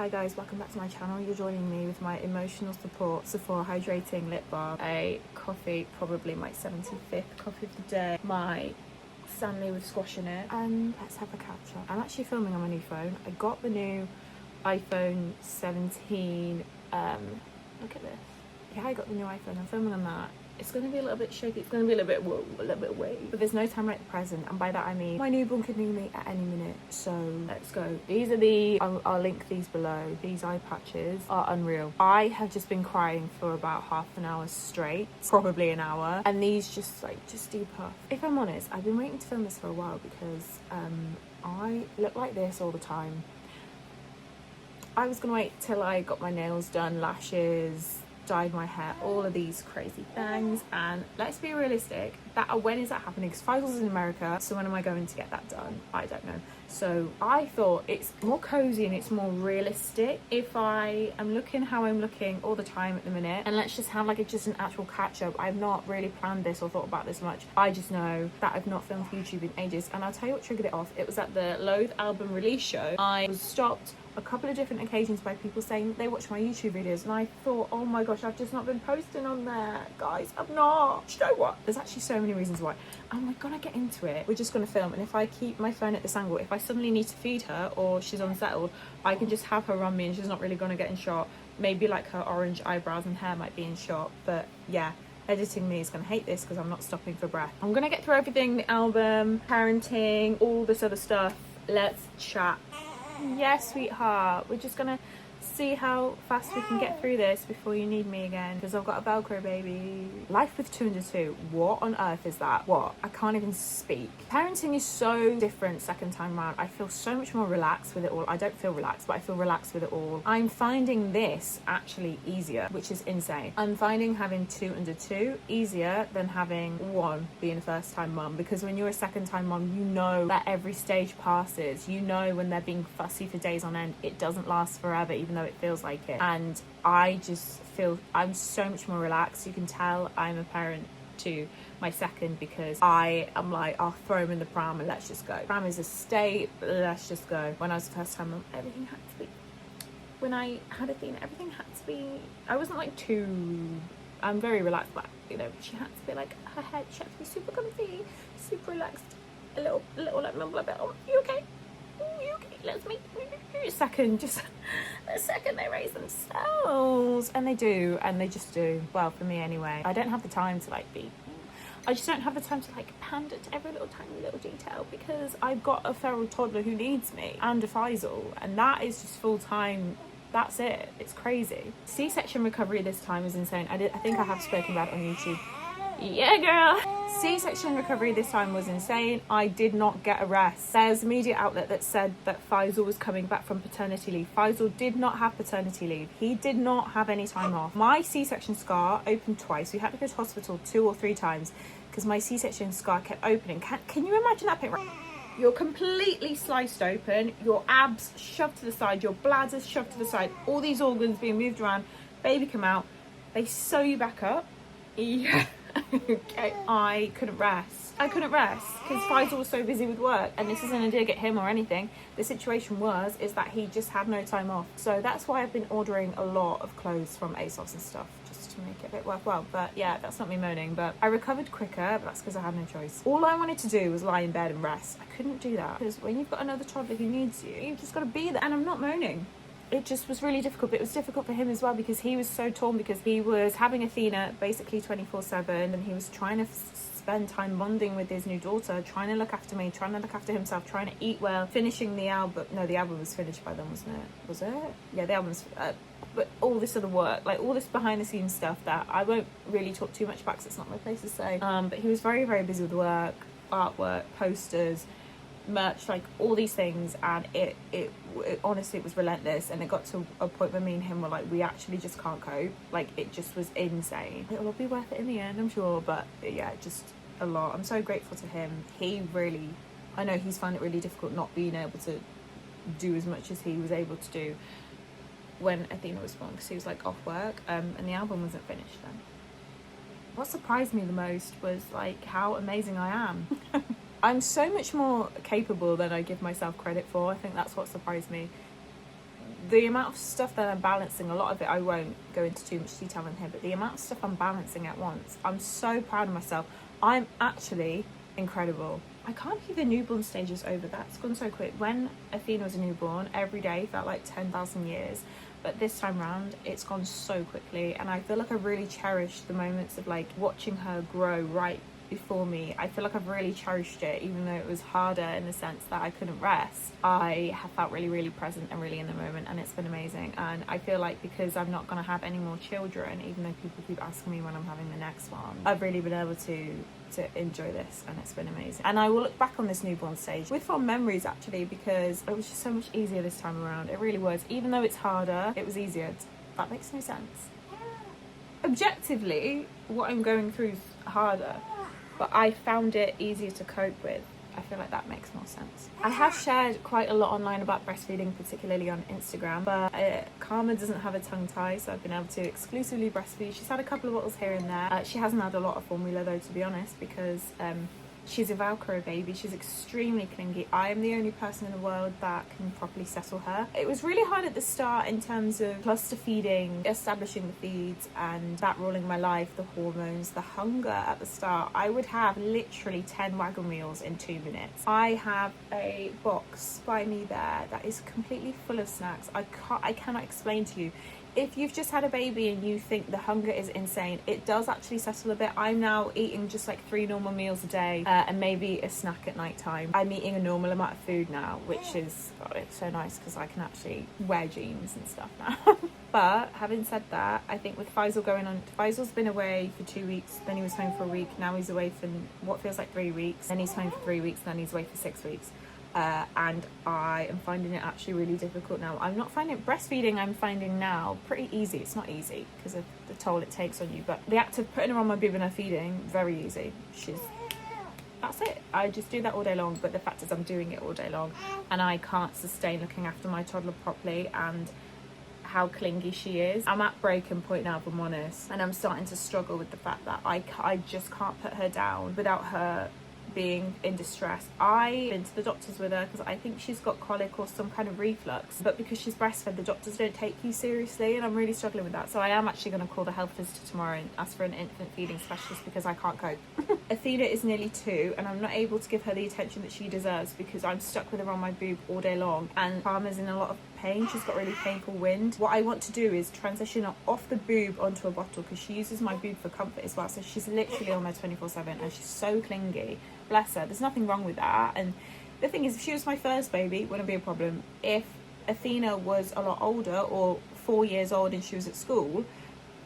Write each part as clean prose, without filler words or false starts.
Hi guys, welcome back to my channel. You're joining me with my emotional support Sephora hydrating lip balm, a coffee, probably my 75th coffee of the day, my Stanley with squash in it, and let's have a catch up. I'm actually filming on my new phone. I got the new iPhone 17. Look at this. Yeah, I got the new iPhone. I'm filming on that. It's going to be a little bit shaky. It's going to be a little bit wavy. But there's no time like the present. And by that I mean my newborn could need me at any minute. So let's go. These are I'll link these below. These eye patches are unreal. I have just been crying for about half an hour straight. Probably an hour. And these just depuff. If I'm honest, I've been waiting to film this for a while because I look like this all the time. I was going to wait till I got my nails done, lashes, dyed my hair, all of these crazy things, and let's be realistic, when is that happening? Because Faisal's in America, so when am I going to get that done? I don't know. So I thought it's more cozy and it's more realistic if I am looking how I'm looking all the time at the minute, and let's just have like just an actual catch up. I've not really planned this or thought about this much. I just know that I've not filmed for YouTube in ages, and I'll tell you what triggered it off. It was at the Loath album release show. I was stopped a couple of different occasions by people saying they watch my YouTube videos, and I thought, oh my gosh, I've just not been posting on there, guys. I've not. You know what? There's actually so many reasons why. And we're gonna get into it. We're just gonna film, and if I keep my phone at this angle, if I suddenly need to feed her or she's unsettled, I can just have her run me and she's not really gonna get in shot. Maybe like her orange eyebrows and hair might be in shot, but yeah. Editing me is going to hate this because I'm not stopping for breath. I'm going to get through everything, the album, parenting, all this other stuff. Let's chat. Yes, sweetheart. We're just going to see how fast we can get through this before you need me again, because I've got a Velcro baby. Life with 2 under 2. What on earth is that? What? I can't even speak. Parenting is so different second time round. I feel so much more relaxed with it all. I don't feel relaxed, but I feel relaxed with it all. I'm finding this actually easier, which is insane. I'm finding having 2 under 2 easier than having 1 being a first time mum, because when you're a second time mum, you know that every stage passes. You know when they're being fussy for days on end, it doesn't last forever, even though it feels like it. And I just feel I'm so much more relaxed. You can tell I'm a parent to my second because I am like, I'll throw him in the pram and let's just go. Pram is a state, let's just go. When I was the first time mum, everything had to be, when I had Athena, everything had to be, I wasn't like I'm very relaxed, but you know, she had to be like, her head, she had to be super comfy, super relaxed, a little like mumble a bit, oh, you okay? You okay? Let's make a second, just a second they raise themselves, and they do, and they just do. Well, for me anyway. I don't have the time to like be, I just don't have the time to like pander to every little tiny little detail, because I've got a feral toddler who needs me and a Faisal, and that is just full time. That's it. It's crazy. C-section recovery this time is insane. I think I have spoken about it on YouTube. Yeah, girl. C-section recovery this time was insane. I did not get a rest. There's a media outlet that said that Faisal was coming back from paternity leave. Faisal did not have paternity leave. He did not have any time off. My C-section scar opened twice. We had to go to hospital 2 or 3 times because my C-section scar kept opening. Can you imagine that picture? You're completely sliced open, your abs shoved to the side, your bladder's shoved to the side, all these organs being moved around, baby come out, they sew you back up. Yeah. Okay. I couldn't rest because Faisal was so busy with work, and this isn't a dig at him or anything. The situation is that he just had no time off. So that's why I've been ordering a lot of clothes from ASOS and stuff, just to make it a bit worthwhile. But yeah, that's not me moaning, but I recovered quicker, but that's because I had no choice. All I wanted to do was lie in bed and rest. I couldn't do that because when you've got another toddler who needs you, you've just got to be there. And I'm not moaning. It just was really difficult, but it was difficult for him as well because he was so torn, because he was having Athena basically 24/7, and he was trying to spend time bonding with his new daughter, trying to look after me, trying to look after himself, trying to eat well, finishing the album. No, the album was finished by then, wasn't it? Was it? Yeah, the album's but all this other work, like all this behind the scenes stuff that I won't really talk too much about because it's not my place to say, but he was very, very busy with work, artwork, posters, merch, like all these things, and it honestly, it was relentless, and it got to a point where me and him were like, we actually just can't cope. Like, it just was insane. It'll all be worth it in the end, I'm sure, but yeah, just a lot. I'm so grateful to him. He really, I know he's found it really difficult not being able to do as much as he was able to do when Athena was born, because he was like off work, and the album wasn't finished then. What surprised me the most was like how amazing I am. I'm so much more capable than I give myself credit for. I think that's what surprised me the amount of stuff that I'm balancing, a lot of it I won't go into too much detail in here, but the amount of stuff I'm balancing at once, I'm so proud of myself. I'm actually incredible. I can't believe the newborn stage is over. That's gone so quick. When Athena was a newborn, every day felt like 10,000 years. But this time round, it's gone so quickly. And I feel like I really cherished the moments of like watching her grow right before me. I feel like I've really cherished it, even though it was harder in the sense that I couldn't rest. I have felt really, really present and really in the moment, and it's been amazing. And I feel like because I'm not going to have any more children, even though people keep asking me when I'm having the next one, I've really been able to enjoy this, and it's been amazing. And I will look back on this newborn stage with fond memories, actually, because it was just so much easier this time around. It really was. Even though it's harder, it was easier. That makes no sense. Objectively, what I'm going through is harder, but I found it easier to cope with. I feel like that makes more sense. I have shared quite a lot online about breastfeeding, particularly on Instagram, but Karma doesn't have a tongue tie, so I've been able to exclusively breastfeed. She's had a couple of bottles here and there. She hasn't had a lot of formula though, to be honest, because she's a Velcro baby. She's extremely clingy. I am the only person in the world that can properly settle her. It was really hard at the start in terms of cluster feeding, establishing the feeds, and that ruling my life, the hormones, the hunger at the start. I would have literally 10 waggle meals in 2 minutes. I have a box by me there that is completely full of snacks. I cannot explain to you. If you've just had a baby and you think the hunger is insane, it does actually settle a bit. I'm now eating just like 3 normal meals a day and maybe a snack at night time. I'm eating a normal amount of food now, which is it's so nice because I can actually wear jeans and stuff now. But having said that, I think with Faisal going on, Faisal's been away for 2 weeks, then he was home for a week, now he's away for what feels like 3 weeks, then he's home for 3 weeks, then he's away for 6 weeks. And I am finding it actually really difficult now. I'm not finding breastfeeding, I'm finding now pretty easy. It's not easy because of the toll it takes on you, but the act of putting her on my bib and her feeding, very easy. That's it. I just do that all day long, but the fact is I'm doing it all day long and I can't sustain looking after my toddler properly and how clingy she is. I'm at breaking point now, if I'm honest, and I'm starting to struggle with the fact that I just can't put her down without her being in distress. I've been to the doctors with her because I think she's got colic or some kind of reflux, but because she's breastfed, the doctors don't take you seriously, and I'm really struggling with that. So I am actually going to call the health visitor tomorrow and ask for an infant feeding specialist because I can't cope. Athena is nearly 2 and I'm not able to give her the attention that she deserves because I'm stuck with her on my boob all day long, and Karma's in a lot of pain. She's got really painful wind. What I want to do is transition her off the boob onto a bottle because she uses my boob for comfort as well, so she's literally on there 24/7 and she's so clingy. Bless her, there's nothing wrong with that. And the thing is, if she was my first baby, it wouldn't be a problem. If Athena was a lot older or 4 years old and she was at school,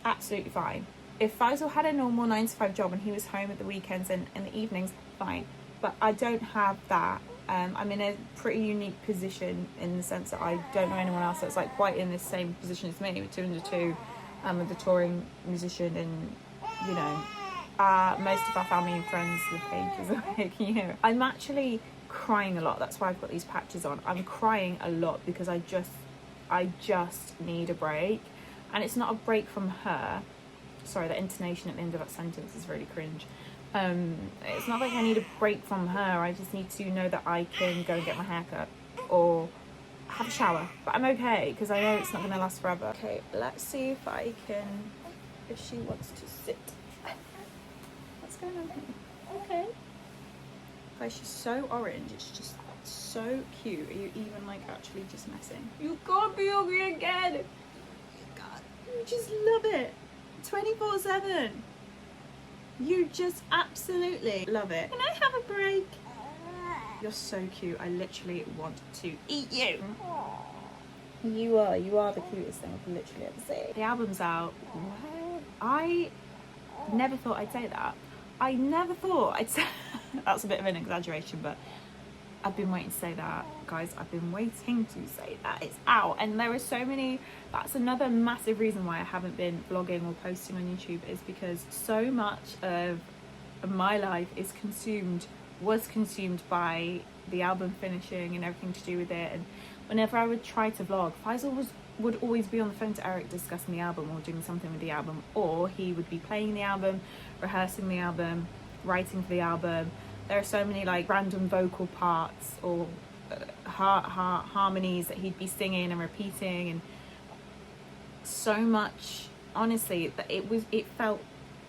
absolutely fine. If Faisal had a normal 9 to 5 job and he was home at the weekends and in the evenings, fine. But I don't have that. I'm in a pretty unique position in the sense that I don't know anyone else that's like quite in the same position as me. We're 2 under 2. I'm a touring musician, and you know, most of our family and friends live ages away. Can you hear it? I'm actually crying a lot. That's why I've got these patches on. I'm crying a lot because I just need a break, and it's not a break from her. Sorry, the intonation at the end of that sentence is really cringe. It's not like I need a break from her. I just need to know that I can go and get my hair cut or have a shower. But I'm okay because I know it's not going to last forever. Okay, let's see if she wants to sit. What's going on here? Okay. Guys, she's so orange. It's just so cute. Are you even like actually just messing? You can't be hungry again. God, you just love it. 24/7. You just absolutely love it. Can I have a break? You're so cute. I literally want to eat you. You are the cutest thing I've literally ever seen. The album's out. I never thought I'd say that. I never thought I'd say that's a bit of an exaggeration, but I've been waiting to say that, guys. I've been waiting to say that. It's out, and there are so many. That's another massive reason why I haven't been vlogging or posting on YouTube, is because so much of my life was consumed by the album finishing and everything to do with it. And whenever I would try to vlog, Faisal would always be on the phone to Eric discussing the album or doing something with the album, or he would be playing the album, rehearsing the album, writing for the album. There are so many like random vocal parts or harmonies that he'd be singing and repeating, and so much, honestly, that it felt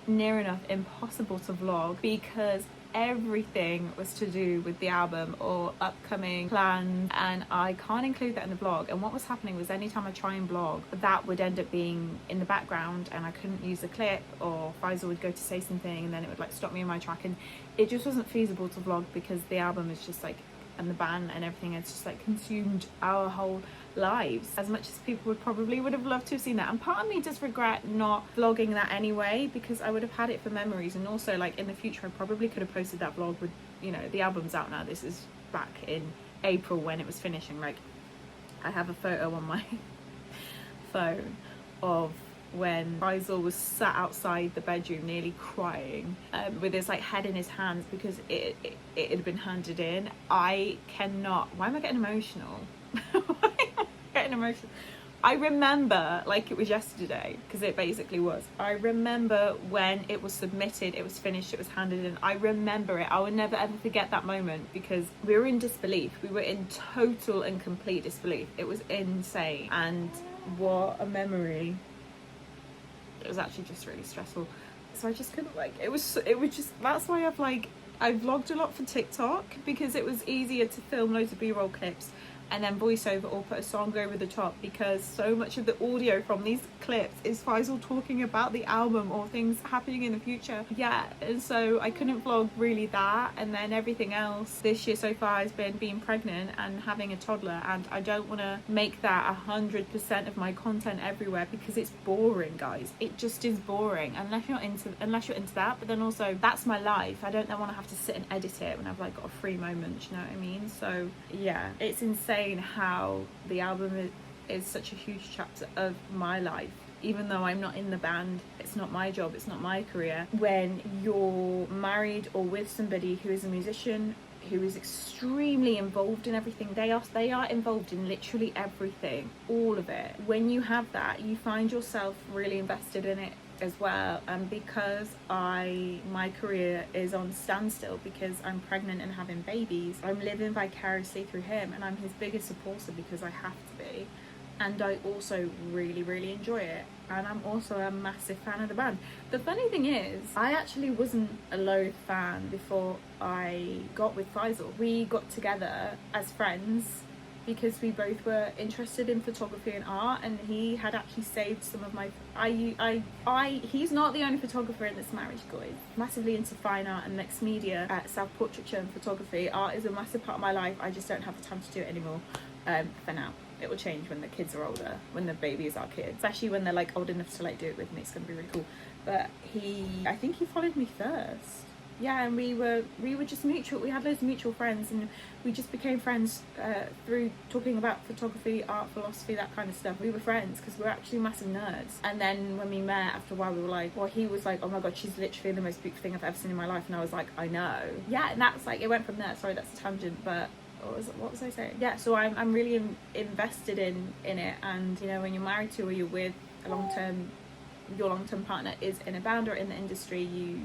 near enough impossible to vlog, because everything was to do with the album or upcoming plans, and I can't include that in the vlog. And what was happening was, anytime I try and vlog, that would end up being in the background and I couldn't use the clip, or Faisal would go to say something and then it would like stop me in my track, and it just wasn't feasible to vlog, because the album is just like, and the band and everything, it's just like consumed our whole lives, as much as people would have loved to have seen that. And part of me does regret not vlogging that anyway, because I would have had it for memories, and also like in the future I probably could have posted that vlog with, you know, the album's out now. This is back in April when it was finishing. Like, I have a photo on my phone of when Faisal was sat outside the bedroom nearly crying, with his like head in his hands, because it had been handed in. I cannot, why am I getting emotional? Why am I getting emotional? I remember like it was yesterday, because it basically was. I remember when it was submitted, it was finished, it was handed in. I remember it. I will never ever forget that moment, because we were in disbelief. We were in total and complete disbelief. It was insane, and what a memory. It was actually just really stressful, so I just couldn't, like, it was just, that's why I vlogged a lot for TikTok, because it was easier to film loads of b-roll clips and then voiceover or put a song over the top, because so much of the audio from these clips is Faisal talking about the album or things happening in the future. Yeah, and so I couldn't vlog really that, and then everything else this year so far has been being pregnant and having a toddler, and I don't want to make that 100% of my content everywhere, because it's boring, guys. It just is boring unless you're into that. But then also, that's my life. I don't want to have to sit and edit it when I've like got a free moment, you know what I mean? So yeah, it's insane how the album is such a huge chapter of my life. Even though I'm not in the band, it's not my job, it's not my career. When you're married or with somebody who is a musician, who is extremely involved in everything, they are involved in literally everything, all of it. When you have that, you find yourself really invested in it as well. And because my career is on standstill because I'm pregnant and having babies, I'm living vicariously through him, and I'm his biggest supporter because I have to be. And I also really, really enjoy it. And I'm also a massive fan of the band. The funny thing is, I actually wasn't a Loath fan before I got with Faisal. We got together as friends because we both were interested in photography and art, and he had actually saved some of my... He's not the only photographer in this marriage, guys. Massively into fine art and mixed media, self-portraiture and photography. Art is a massive part of my life. I just don't have the time to do it anymore, for now. It will change when the kids are older, when the babies are kids, especially when they're like old enough to like do it with me. It's gonna be really cool. But I think he followed me first. Yeah, and we were just mutual. We had loads of mutual friends, and we just became friends through talking about photography, art, philosophy, that kind of stuff. We were friends because we're actually massive nerds. And then when we met, after a while, we were like, well, he was like, oh my god, she's literally the most beautiful thing I've ever seen in my life. And I was like, I know. Yeah, and that's like, it went from there. Sorry, that's a tangent, but what was I saying? Yeah, so I'm really invested in it. And you know, when you're married to or you're with your long-term partner is in a band or in the industry, you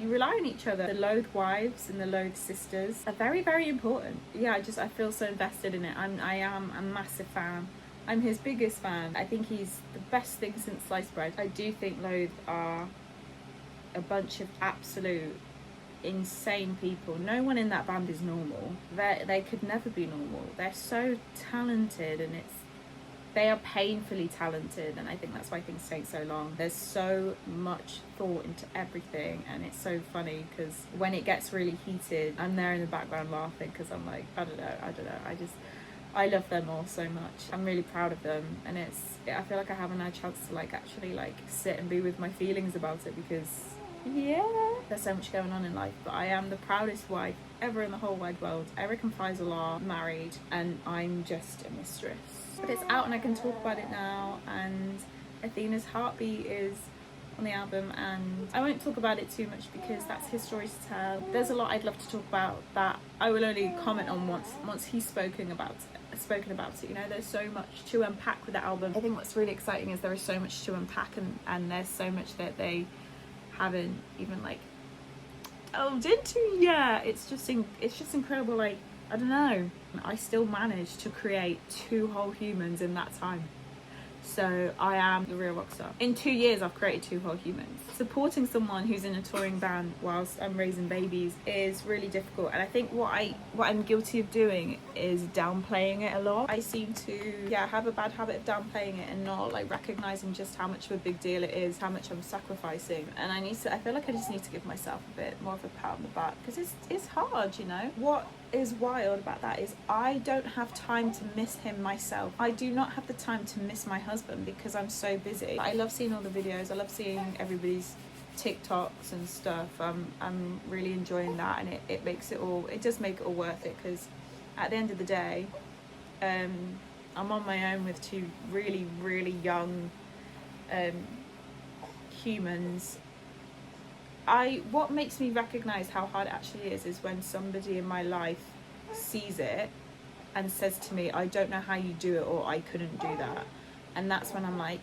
rely on each other. The Loath wives and the Loath sisters are very, very important. Yeah, I feel so invested in it. I am a massive fan. I'm his biggest fan. I think he's the best thing since sliced bread. I do think Loath are a bunch of absolute insane people. No one in that band is normal. They could never be normal. They're so talented, and they are painfully talented, and I think that's why things take so long. There's so much thought into everything, and it's so funny because when it gets really heated, I'm there in the background laughing because I'm like, I don't know. I love them all so much. I'm really proud of them, and I feel like I haven't had a chance to like actually like sit and be with my feelings about it, because yeah, there's so much going on in life. But I am the proudest wife ever in the whole wide world. Eric and Faisal are married, and I'm just a mistress. But it's out and I can talk about it now, and Athena's Heartbeat is on the album, and I won't talk about it too much because that's his story to tell. There's a lot I'd love to talk about that I will only comment on once he's spoken about it. You know, there's so much to unpack with the album. I think what's really exciting is there is so much to unpack, and there's so much that they haven't even like delved into. Yeah, it's just incredible. Like, I don't know, I still managed to create 2 whole humans in that time. So I am the real rock star. In 2 years, I've created 2 whole humans. Supporting someone who's in a touring band whilst I'm raising babies is really difficult. And I think what I'm guilty of doing is downplaying it a lot. I seem to, have a bad habit of downplaying it and not like recognizing just how much of a big deal it is, how much I'm sacrificing. And I feel like I just need to give myself a bit more of a pat on the back, because it's hard, you know. What is wild about that is I don't have time to miss him myself. I do not have the time to miss my husband because I'm so busy. I love seeing all the videos, I love seeing everybody's TikToks and stuff. I'm really enjoying that, and it makes it does make it all worth it, because at the end of the day, I'm on my own with 2 really, really young humans. What makes me recognize how hard it actually is when somebody in my life sees it and says to me, I don't know how you do it, or I couldn't do that. And that's when I'm like,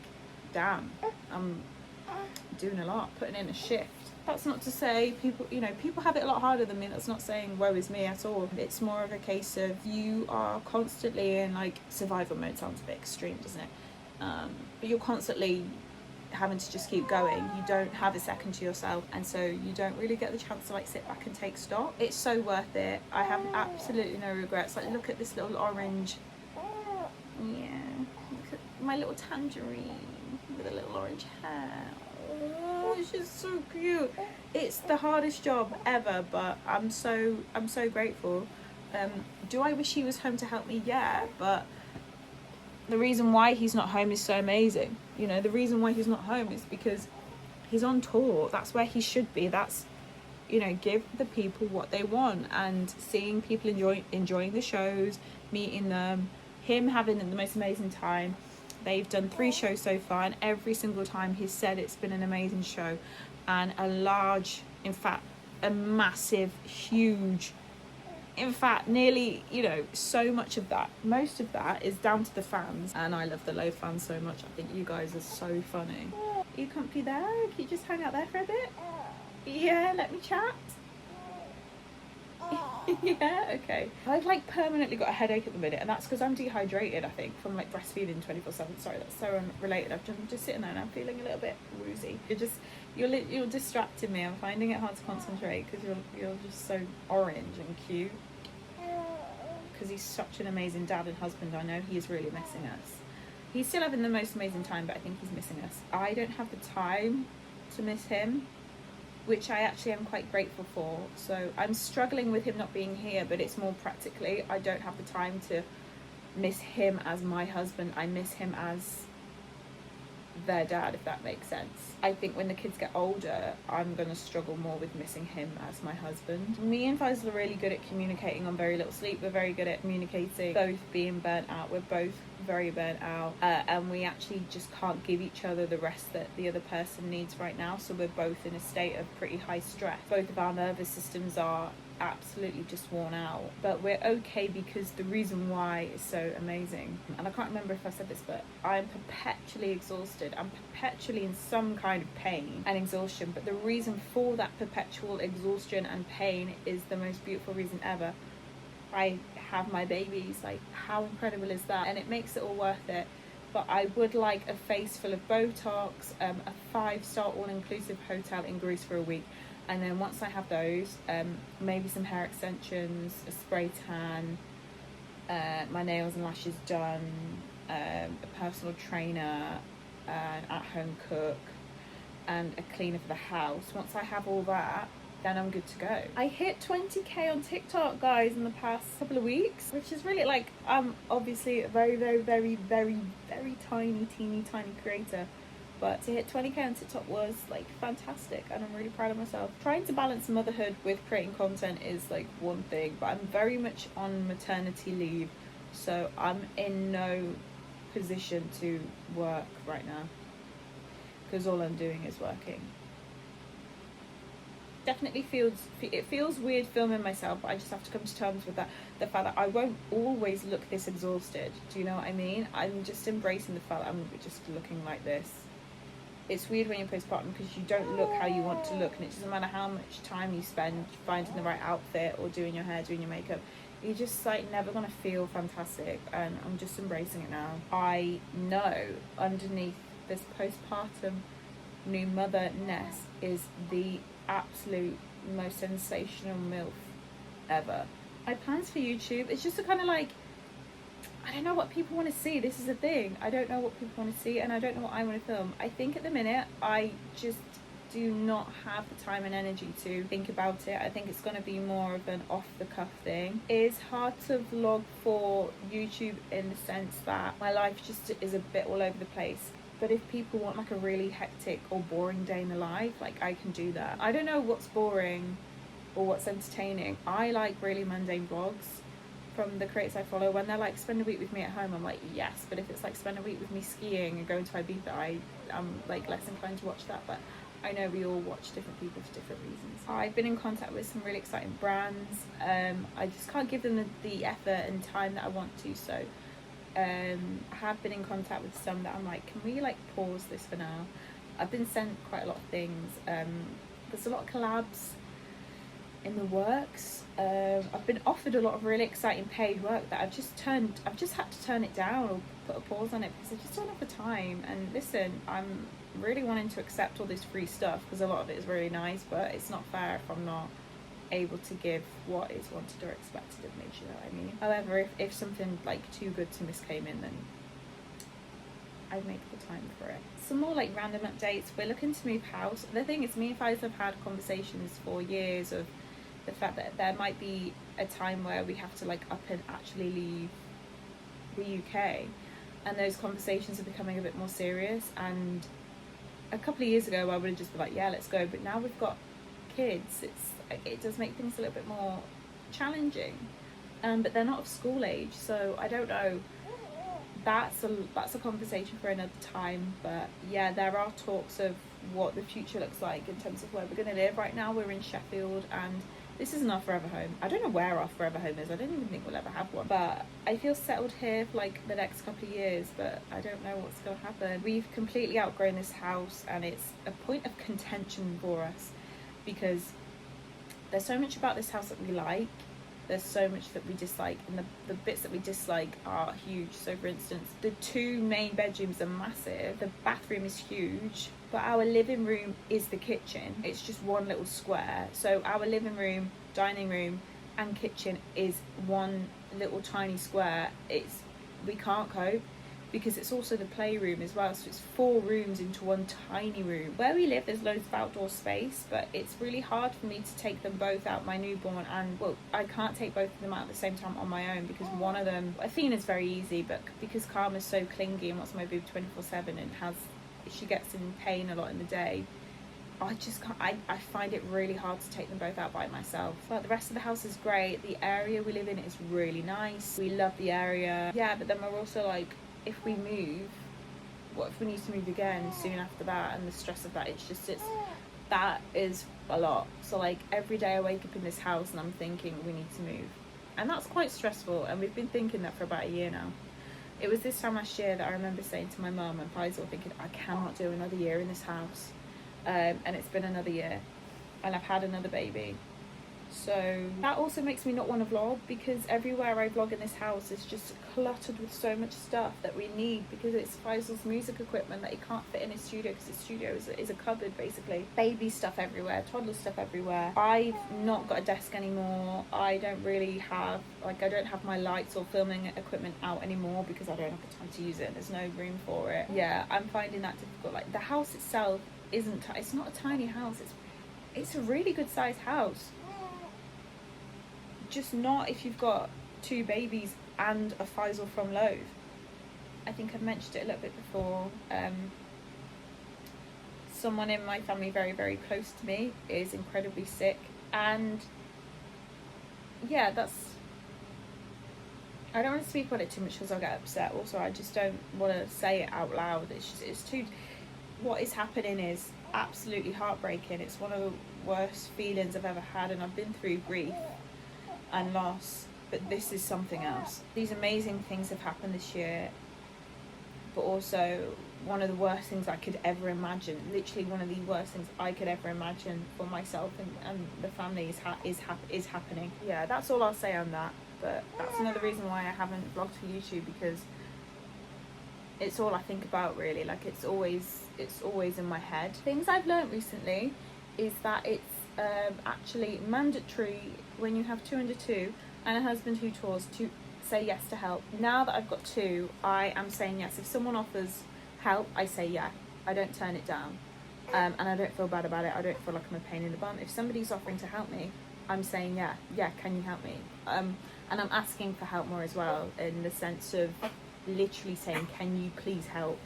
damn, I'm doing a lot, putting in a shift. That's not to say people have it a lot harder than me. That's not saying woe is me at all. It's more of a case of you are constantly in like survival mode. Sounds a bit extreme, doesn't it? But you're constantly having to just keep going. You don't have a second to yourself, and so you don't really get the chance to like sit back and take stock. It's so worth it. I have absolutely no regrets. Like, look at this little orange, look at my little tangerine with a little orange hair. Oh, she's so cute. It's the hardest job ever, but I'm so grateful. Do I wish he was home to help me? Yeah, but the reason why he's not home is so amazing. You know, the reason why he's not home is because he's on tour. That's where he should be. That's, you know, give the people what they want. And seeing people enjoying the shows, meeting them, him having the most amazing time. They've done 3 shows so far, and every single time he's said it's been an amazing show. And a massive, huge, in fact, nearly, you know, so much of that, most of that is down to the fans. And I love the Loath fans so much. I think you guys are so funny. Are you comfy there? Can you just hang out there for a bit? Yeah, let me chat. Yeah, okay. I've like permanently got a headache at the minute, and that's because I'm dehydrated, I think, from like breastfeeding 24/7. Sorry, that's so unrelated. I'm just sitting there and I'm feeling a little bit woozy. You're distracting me. I'm finding it hard to concentrate because you're just so orange and cute. Because he's such an amazing dad and husband. I know he is really missing us. He's still having the most amazing time, but I think he's missing us. I don't have the time to miss him, which I actually am quite grateful for. So I'm struggling with him not being here, but it's more practically, I don't have the time to miss him as my husband. I miss him as their dad, if that makes sense. I think when the kids get older, I'm going to struggle more with missing him as my husband. Me and Faisal are really good at communicating on very little sleep. We're very good at communicating, both being burnt out. We're both very burnt out, and we actually just can't give each other the rest that the other person needs right now. So we're both in a state of pretty high stress. Both of our nervous systems are absolutely just worn out, but we're okay because the reason why is so amazing. And I can't remember if I said this, but I'm perpetually exhausted. I'm perpetually in some kind of pain and exhaustion, but the reason for that perpetual exhaustion and pain is the most beautiful reason ever. I have my babies. Like, how incredible is that? And it makes it all worth it. But I would like a face full of Botox, a 5-star all-inclusive hotel in Greece for a week. And then once I have those, maybe some hair extensions, a spray tan, my nails and lashes done, a personal trainer, an at-home cook, and a cleaner for the house. Once I have all that, then I'm good to go. I hit 20k on TikTok, guys, in the past couple of weeks, which is really like, I'm obviously a very, very, very, very, very tiny creator. But to hit 20k on TikTok was like fantastic, and I'm really proud of myself. Trying to balance motherhood with creating content is like one thing, but I'm very much on maternity leave, so I'm in no position to work right now because all I'm doing is working. Definitely feels weird filming myself, but I just have to come to terms with that, the fact that I won't always look this exhausted. Do you know what I mean? I'm just embracing the fact that I'm just looking like this. It's weird when you're postpartum because you don't look how you want to look, and it doesn't matter how much time you spend finding the right outfit or doing your hair, doing your makeup. you're just like never gonna feel fantastic, and I'm just embracing it now. I know underneath this postpartum new mother-ness is the absolute most sensational MILF ever. My plans for YouTube, it's just to kind of like, I don't know what people want to see. This is the thing. I don't know what people want to see, and I don't know what I want to film. I think at the minute, I just do not have the time and energy to think about it. I think it's going to be more of an off-the-cuff thing. It's hard to vlog for YouTube in the sense that my life just is a bit all over the place. But if people want like a really hectic or boring day in the life, like I can do that. I don't know what's boring or what's entertaining. I like really mundane vlogs from the creators I follow. When they're like, spend a week with me at home, I'm like, yes. But if it's like, spend a week with me skiing and going to Ibiza, I'm like less inclined to watch that. But I know we all watch different people for different reasons. I've been in contact with some really exciting brands. I just can't give them the effort and time that I want to. So I have been in contact with some that I'm like, can we like pause this for now? I've been sent quite a lot of things. There's a lot of collabs in the works. I've been offered a lot of really exciting paid work that I've just had to turn it down or put a pause on it because I just don't have the time. And listen, I'm really wanting to accept all this free stuff because a lot of it is really nice, but it's not fair if I'm not able to give what is wanted or expected of me, you know what I mean? However, if something like too good to miss came in, then I'd make the time for it. Some more like random updates. We're looking to move house. The thing is, me and Faisal have had conversations for years of the fact that there might be a time where we have to like up and actually leave the UK, and those conversations are becoming a bit more serious. And a couple of years ago I would have just been like, yeah, let's go, but now we've got kids, it does make things a little bit more challenging, but they're not of school age, so I don't know. That's a conversation for another time. But yeah, there are talks of what the future looks like in terms of where we're going to live. Right now we're in Sheffield, and this isn't our forever home. I don't know where our forever home is. I don't even think we'll ever have one, but I feel settled here for like the next couple of years, but I don't know what's going to happen. We've completely outgrown this house, and it's a point of contention for us because there's so much about this house that we like, there's so much that we dislike, and the bits that we dislike are huge. So for instance, the two main bedrooms are massive, the bathroom is huge, but our living room is the kitchen. It's just one little square. So our living room, dining room and kitchen is one little tiny square. We can't cope because it's also the playroom as well, so it's 4 rooms into one tiny room. Where we live, there's loads of outdoor space, but it's really hard for me to take them both out, my newborn, and well, I can't take both of them out at the same time on my own because one of them, Athena's very easy, but because Karma's so clingy and wants my boob 24/7 and she gets in pain a lot in the day, I just can't. I find it really hard to take them both out by myself. But the rest of the house is great. The area we live in is really nice. We love the area. Yeah, but then we're also like, if we move, what if we need to move again soon after that, and the stress of that, that is a lot. So like every day I wake up in this house and I'm thinking we need to move, and that's quite stressful, and we've been thinking that for about a year now. It was this time last year that I remember saying to my mum and Faisal, thinking I cannot do another year in this house, and it's been another year and I've had another baby. So that also makes me not want to vlog, because everywhere I vlog in this house is just cluttered with so much stuff that we need, because it's Faisal's music equipment that he can't fit in his studio, because his studio is a cupboard basically. Baby stuff everywhere, toddler stuff everywhere. I've not got a desk anymore. I don't have my lights or filming equipment out anymore because I don't have the time to use it and there's no room for it. Yeah, I'm finding that difficult. Like the house itself it's not a tiny house, it's a really good sized house. Just not if you've got 2 babies and a Faisal from Loath. I think I've mentioned it a little bit before. Someone in my family very, very close to me is incredibly sick, and yeah, I don't want to speak about it too much because I'll get upset. Also, I just don't want to say it out loud. What is happening is absolutely heartbreaking. It's one of the worst feelings I've ever had, and I've been through grief and loss, but this is something else. These amazing things have happened this year, but also one of the worst things I could ever imagine, literally one of the worst things I could ever imagine for myself and the family is happening. Yeah, that's all I'll say on that. but that's another reason why I haven't vlogged for YouTube, because it's all I think about really. Like it's always in my head. Things I've learned recently is that it's actually mandatory when you have 2 under 2 and a husband who tours to say yes to help. Now that I've got 2, I am saying yes. If someone offers help, I say yeah. I don't turn it down, and I don't feel bad about it. I don't feel like I'm a pain in the bum. If somebody's offering to help me, I'm saying yeah, can you help me? And I'm asking for help more as well, in the sense of literally saying, can you please help?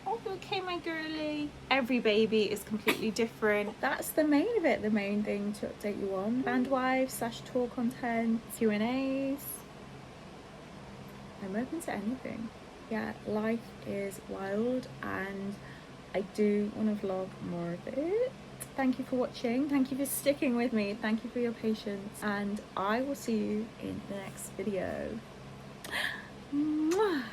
Oh, okay, my girly. Every baby is completely different. That's the main of it, the main thing to update you on. Bandwives / tour content, Q&As. I'm open to anything. Yeah, life is wild and I do want to vlog more of it. Thank you for watching. Thank you for sticking with me. Thank you for your patience. And I will see you in the next video. Mwah.